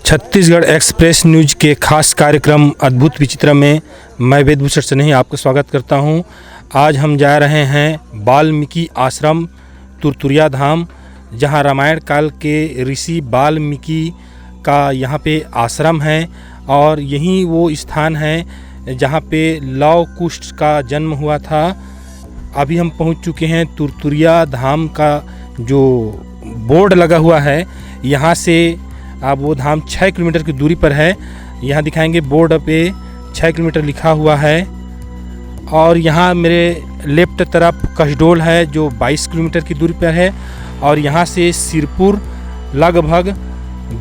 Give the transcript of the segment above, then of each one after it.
Chhattisgarh express news के खास कार्यक्रम अद्भुत विचित्र में मैं वेदभूषण स्नेही आपका स्वागत करता हूं। आज हम जा रहे हैं वाल्मीकि आश्रम तुरतुरिया धाम, जहां रामायण काल के ऋषि वाल्मीकि का यहाँ पे आश्रम है और यही वो स्थान है जहाँ पे लव कुश का जन्म हुआ था। अभी हम पहुँच चुके हैं तुरतुरिया धाम का जो बोर्ड लगा हुआ है, यहाँ से अब वो धाम 6 किलोमीटर की दूरी पर है। यहाँ दिखाएंगे बोर्ड पे 6 किलोमीटर लिखा हुआ है। और यहाँ मेरे लेफ्ट तरफ कसडोल है जो 22 किलोमीटर की दूरी पर है, और यहाँ से सिरपुर लगभग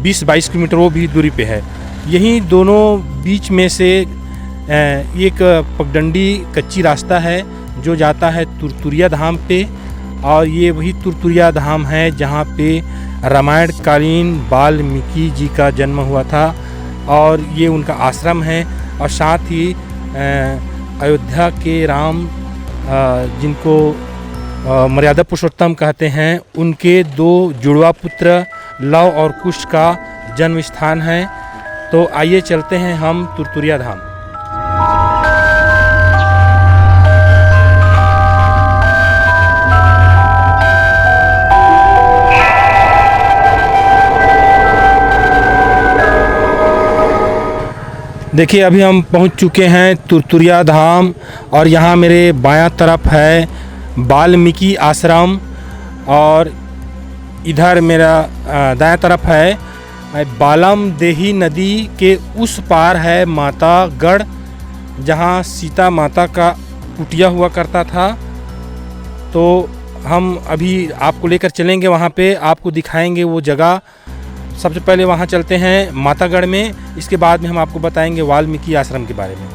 20-22 किलोमीटर वो भी दूरी पे है। यही दोनों बीच में से एक पगडंडी कच्ची रास्ता है जो जाता है तुरतुरिया धाम पे, और ये वही तुरतुरिया धाम है जहाँ पे रामायण कालीन वाल्मीकि जी का जन्म हुआ था और ये उनका आश्रम है। और साथ ही अयोध्या के राम जिनको मर्यादा पुरुषोत्तम कहते हैं, उनके 2 जुड़वा पुत्र लव और कुश का जन्म स्थान है। तो आइए चलते हैं हम तुरतुरिया धाम। देखिए अभी हम पहुंच चुके हैं तुरतुरिया धाम, और यहाँ मेरे बायां तरफ है वाल्मीकि आश्रम और इधर मेरा दायां तरफ है बालम देही नदी के उस पार है मातागढ़, जहाँ सीता माता का कुटिया हुआ करता था। तो हम अभी आपको लेकर चलेंगे वहाँ पे, आपको दिखाएंगे वो जगह। सबसे पहले वहाँ चलते हैं मातागढ़ में, इसके बाद में हम आपको बताएंगे वाल्मीकि आश्रम के बारे में।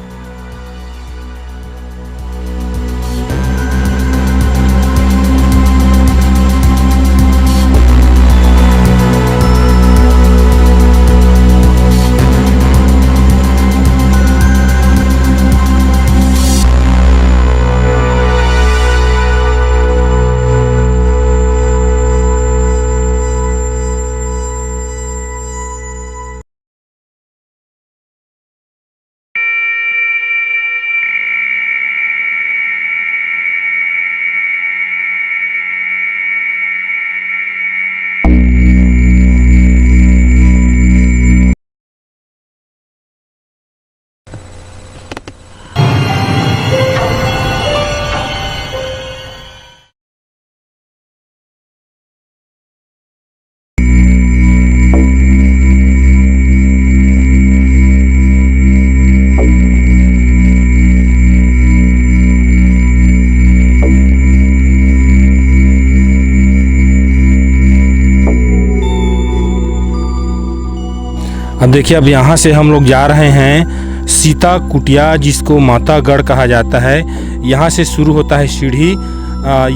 अब देखिए, अब यहाँ से हम लोग जा रहे हैं सीता कुटिया, जिसको मातागढ़ कहा जाता है। यहाँ से शुरू होता है सीढ़ी,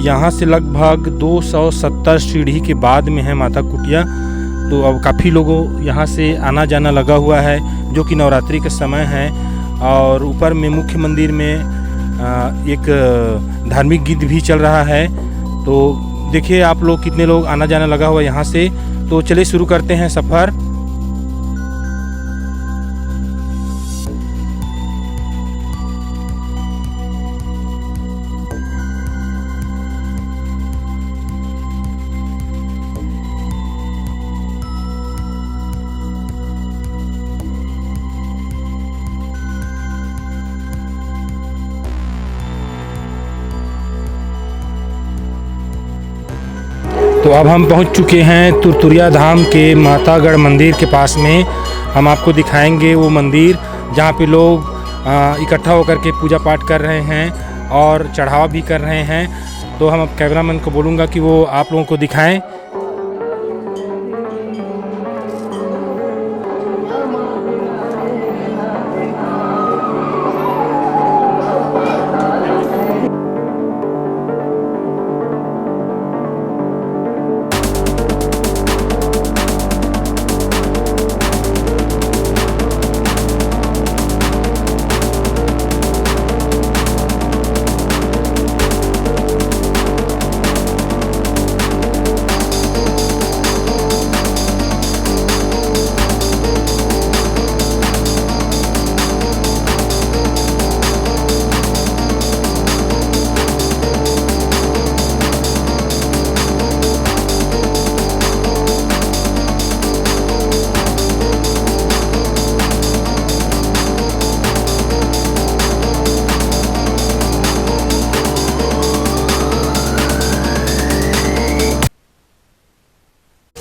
यहाँ से लगभग 270 सीढ़ी के बाद में है माता कुटिया। तो अब काफ़ी लोगों यहाँ से आना जाना लगा हुआ है, जो कि नवरात्रि का समय है। और ऊपर में मुख्य मंदिर में एक धार्मिक गीत भी चल रहा है। तो देखिए आप लोग कितने लोग आना जाना लगा हुआ है यहाँ से। तो चलिए शुरू करते हैं सफ़र। तो अब हम पहुंच चुके हैं तुरतुरिया धाम के मातागढ़ मंदिर के पास में। हम आपको दिखाएंगे वो मंदिर जहां पे लोग इकट्ठा होकर के पूजा पाठ कर रहे हैं और चढ़ावा भी कर रहे हैं। तो हम अब कैमरामैन को बोलूँगा कि वो आप लोगों को दिखाएं।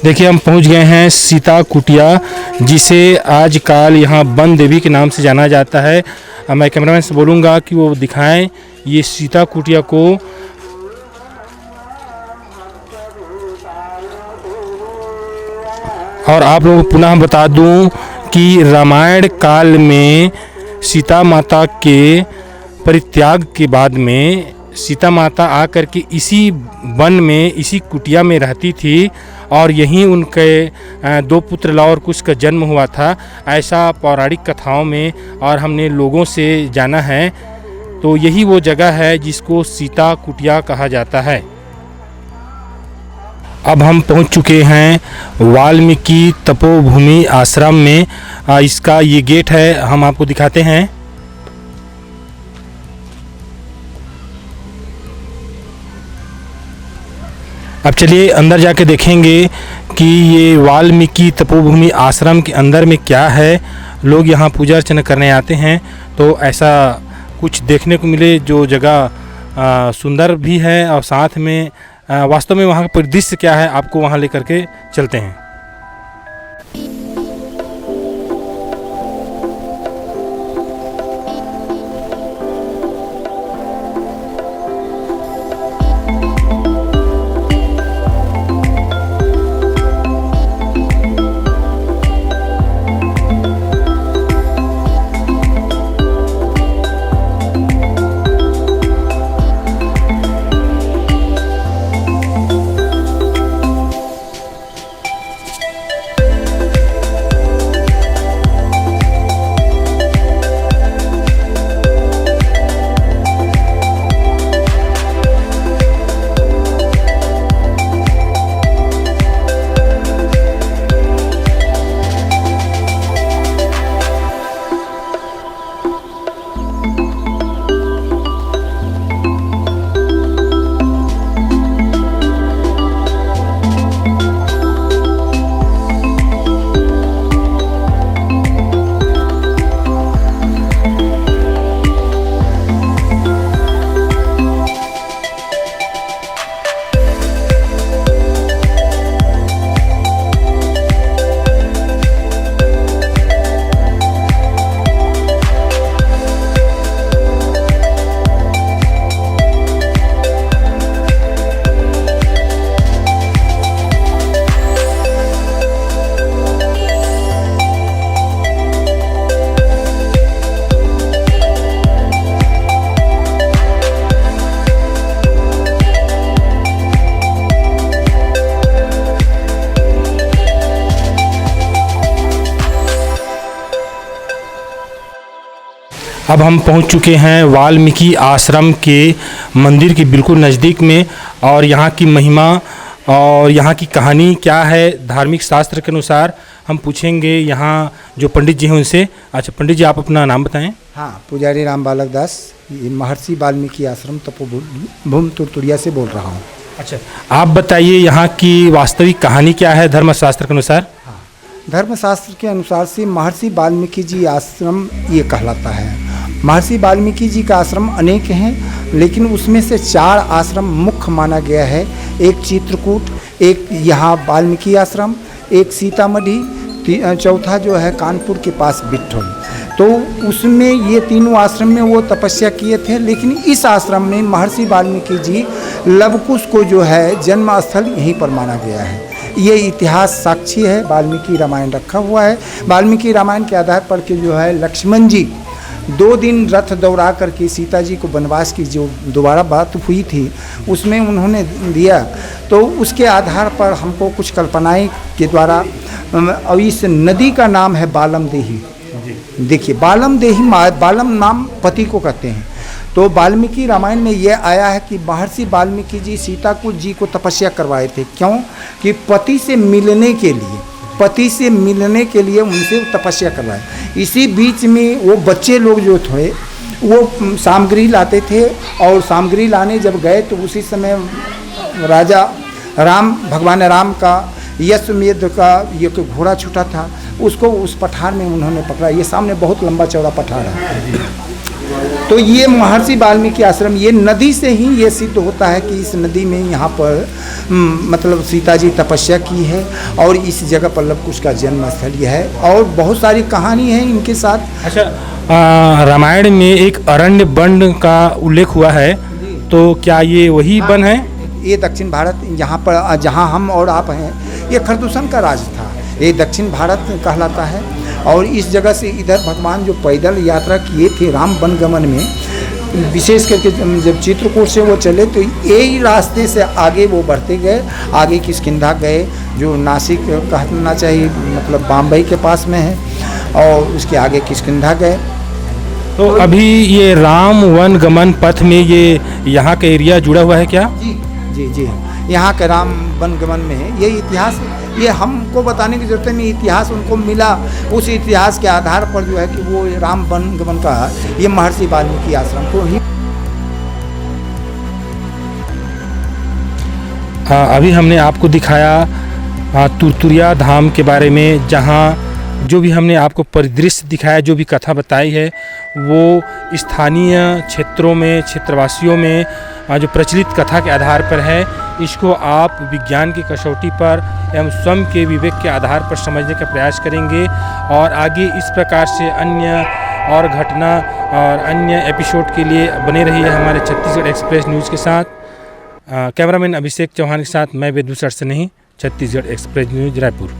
देखिए हम पहुंच गए हैं सीता कुटिया, जिसे आजकल यहाँ वन देवी के नाम से जाना जाता है। मैं कैमरामैन से बोलूँगा कि वो दिखाएं ये सीता कुटिया को। और आप लोगों को पुनः बता दूं कि रामायण काल में सीता माता के परित्याग के बाद में सीता माता आकर के इसी वन में, इसी कुटिया में रहती थी और यहीं उनके 2 पुत्र लव और कुश का जन्म हुआ था, ऐसा पौराणिक कथाओं में और हमने लोगों से जाना है। तो यही वो जगह है जिसको सीता कुटिया कहा जाता है। अब हम पहुंच चुके हैं वाल्मीकि तपोभूमि आश्रम में। इसका ये गेट है, हम आपको दिखाते हैं। अब चलिए अंदर जाके देखेंगे कि ये वाल्मीकि तपोभूमि आश्रम के अंदर में क्या है। लोग यहाँ पूजा अर्चना करने आते हैं, तो ऐसा कुछ देखने को मिले जो जगह सुंदर भी है और साथ में वास्तव में वहाँ का परिदृश्य क्या है, आपको वहाँ लेकर के चलते हैं। अब हम पहुंच चुके हैं वाल्मीकि आश्रम के मंदिर के बिल्कुल नज़दीक में, और यहाँ की महिमा और यहाँ की कहानी क्या है धार्मिक शास्त्र के अनुसार हम पूछेंगे यहाँ जो पंडित जी हैं उनसे। अच्छा पंडित जी, आप अपना नाम बताएं। हाँ, पुजारी राम बालक दास, ये महर्षि वाल्मीकि आश्रम तपोभूमि तुरतुरिया से बोल रहा हूँ। अच्छा, आप बताइए यहाँ की वास्तविक कहानी क्या है धर्मशास्त्र के अनुसार। हाँ, धर्मशास्त्र के अनुसार से महर्षि वाल्मीकि जी आश्रम ये कहलाता है। महर्षि वाल्मीकि जी का आश्रम अनेक हैं, लेकिन उसमें से 4 आश्रम मुख्य माना गया है। एक चित्रकूट, एक यहाँ वाल्मीकि आश्रम, एक सीतामढ़ी, चौथा जो है कानपुर के पास बिट्ठल। तो उसमें ये तीनों आश्रम में वो तपस्या किए थे, लेकिन इस आश्रम में महर्षि वाल्मीकि जी लवकुश को जो है जन्म स्थल यहीं पर माना गया है। ये इतिहास साक्षी है, वाल्मीकि रामायण रखा हुआ है। वाल्मीकि रामायण के आधार पर के जो है लक्ष्मण जी 2 दिन रथ दौड़ा करके सीता जी को वनवास की जो दोबारा बात हुई थी उसमें उन्होंने दिया, तो उसके आधार पर हमको कुछ कल्पनाएं के द्वारा, और इस नदी का नाम है बालम देही। देखिए बालम देही, बालम नाम पति को कहते हैं। तो वाल्मीकि रामायण में ये आया है कि महर्षि वाल्मीकि जी सीता को जी को तपस्या करवाए थे। क्यों? कि पति से मिलने के लिए उनसे तपस्या करवाए। इसी बीच में वो बच्चे लोग जो थे वो सामग्री लाते थे, और सामग्री लाने जब गए तो उसी समय राजा राम, भगवान राम का यशमेध का ये घोड़ा छूटा था, उसको उस पठार में उन्होंने पकड़ा। ये सामने बहुत लंबा चौड़ा पठार है। तो तो ये महर्षि वाल्मीकि आश्रम, ये नदी से ही ये सिद्ध होता है कि इस नदी में यहाँ पर मतलब सीता जी तपस्या की है और इस जगह पर लव कुश का जन्म स्थल यह है। और बहुत सारी कहानी है इनके साथ। अच्छा, रामायण में एक अरण्य वन का उल्लेख हुआ है, तो क्या ये वही वन है? ये दक्षिण भारत, यहाँ पर जहाँ हम और आप हैं, ये खरदूषण का राज था। ये दक्षिण भारत कहलाता है। और इस जगह से इधर भगवान जो पैदल यात्रा किए थे राम वनगमन में, विशेष करके जब चित्रकूट से वो चले तो यही रास्ते से आगे वो बढ़ते गए, आगे किष्किंधा गए जो नासिक कहना चाहिए, मतलब बम्बई के पास में है, और उसके आगे किष्किंधा गए। तो अभी ये राम वन गमन पथ में ये यहाँ का एरिया जुड़ा हुआ है क्या? जी जी जी, यहाँ के राम वन गमन में है। ये इतिहास, ये हमको बताने की जरूरत नहीं, इतिहास उनको मिला, उस इतिहास के आधार पर जो है कि वो राम वन गमन का ये महर्षि वाल्मीकि आश्रम को ही। अभी हमने आपको दिखाया तुरतुरिया धाम के बारे में, जहाँ जो भी हमने आपको परिदृश्य दिखाया, जो भी कथा बताई है, वो स्थानीय क्षेत्रों में, क्षेत्रवासियों में जो प्रचलित कथा के आधार पर है। इसको आप विज्ञान की कसौटी पर एवं स्वयं के विवेक के आधार पर समझने का प्रयास करेंगे और आगे इस प्रकार से अन्य और घटना और अन्य एपिसोड के लिए बने रहिए हमारे छत्तीसगढ़ एक्सप्रेस न्यूज़ के साथ। कैमरामैन अभिषेक चौहान के साथ मैं वेदभूषण से नहीं, छत्तीसगढ़ एक्सप्रेस न्यूज़ रायपुर।